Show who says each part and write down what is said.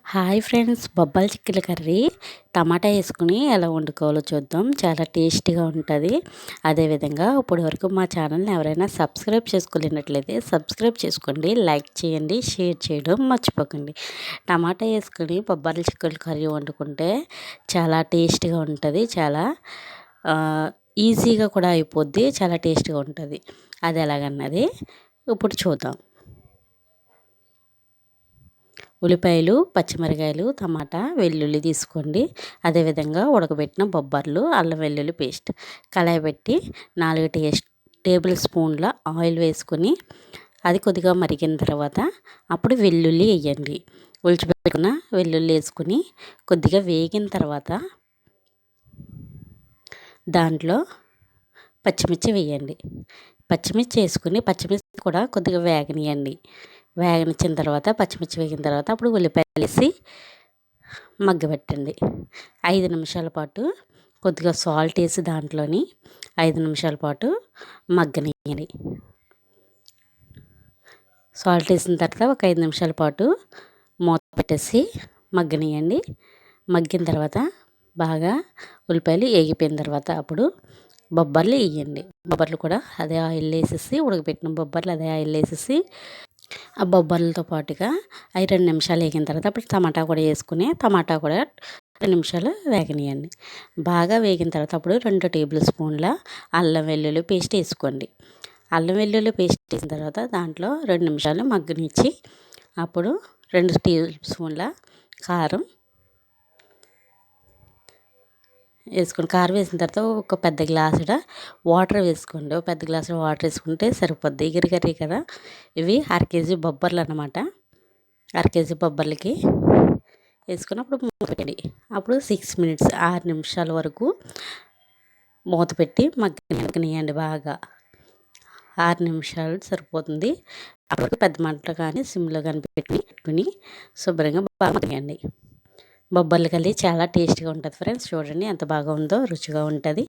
Speaker 1: Hi friends, బొబ్బల చిక్కుల curry టమాటా వేసుకుని ఎలా వండుకోవాలో చూద్దాం. చాలా టేస్టీగా ఉంటుంది. అదేవిధంగా ఇప్పటి వరకు మా ఛానల్ని ఎవరైనా సబ్స్క్రైబ్ చేసుకోలేనట్లయితే సబ్స్క్రైబ్ చేసుకోండి, లైక్ చేయండి, షేర్ చేయడం మర్చిపోకండి. టమాటా వేసుకుని బొబ్బల చిక్కుల కర్రీ వండుకుంటే చాలా టేస్టీగా ఉంటుంది. చాలా ఈజీగా కూడా అయిపోద్ది. చాలా టేస్టీగా ఉంటుంది. అది ఎలాగన్నది ఇప్పుడు చూద్దాం. ఉల్లిపాయలు, పచ్చిమిరకాయలు, టమాటా, వెల్లుల్లి తీసుకోండి. అదేవిధంగా ఉడకబెట్టిన బొబ్బర్లు, అల్లం వెల్లుల్లి పేస్ట్. కళాయి పెట్టి 4 టేబుల్ స్పూన్ల ఆయిల్ వేసుకొని అది కొద్దిగా మరిగిన తర్వాత అప్పుడు వెల్లుల్లి వేయండి. ఉల్చిపెట్టుకున్న వెల్లుల్లి వేసుకుని కొద్దిగా వేగిన తర్వాత దాంట్లో పచ్చిమిర్చి వేయండి. పచ్చిమిర్చి వేసుకుని పచ్చిమిర్చి కూడా కొద్దిగా వేగనియండి. వేగనిచ్చిన తర్వాత పచ్చిమిర్చి వేగిన తర్వాత అప్పుడు ఉల్లిపాయలు వేసి మగ్గబెట్టండి. 5 నిమిషాల పాటు కొద్దిగా సాల్ట్ వేసి దాంట్లోని 5 నిమిషాల పాటు మగ్గనియండి. సాల్ట్ వేసిన తర్వాత ఒక 5 నిమిషాల పాటు మూత పెట్టేసి మగ్గనియండి. మగ్గిన తర్వాత బాగా ఉల్లిపాయలు వేగిపోయిన తర్వాత అప్పుడు బొబ్బర్లు వేయండి. బొబ్బర్లు కూడా అదే ఆయిల్ వేసేసి ఉడకబెట్టిన బొబ్బర్లు అదే ఆయిల్ వేసేసి ఆ బొబ్బర్లతో పాటుగా అవి 2 నిమిషాలు వేగిన తర్వాత అప్పుడు టమాటా కూడా వేసుకుని టమాటా కూడా 2 నిమిషాలు వేగనియండి. బాగా వేగిన తర్వాత అప్పుడు 2 టేబుల్ స్పూన్ల అల్లం వెల్లుల్లి పేస్ట్ వేసుకోండి. అల్లం వెల్లుల్లి పేస్ట్ వేసిన తర్వాత దాంట్లో 2 నిమిషాలు మగ్గనిచ్చి అప్పుడు 2 టేబుల్ స్పూన్ల కారం వేసుకొని కారం వేసిన తర్వాత ఒక పెద్ద గ్లాసుడ వాటర్ వేసుకోండి. ఒక పెద్ద గ్లాసు వాటర్ వేసుకుంటే సరిపోద్ది. ఎగిరి కర్రీ కదా. ఇవి 1/2 కేజీ బొబ్బర్లు అన్నమాట. 1/2 కేజీ బొబ్బర్లకి వేసుకొని అప్పుడు మూత పెట్టండి. అప్పుడు 6 మినిట్స్ 6 నిమిషాల వరకు మూత పెట్టి మగ్గనియండి. బాగా 6 నిమిషాలు సరిపోతుంది. అప్పుడు పెద్ద మంటలో కానీ సిమ్లో కానీ పెట్టుకుని శుభ్రంగా బాగా మగ్గనియండి. బొబ్బర్ల కర్రీ చాలా టేస్ట్గా ఉంటుంది ఫ్రెండ్స్. చూడండి ఎంత బాగా ఉందో, రుచిగా ఉంటుంది.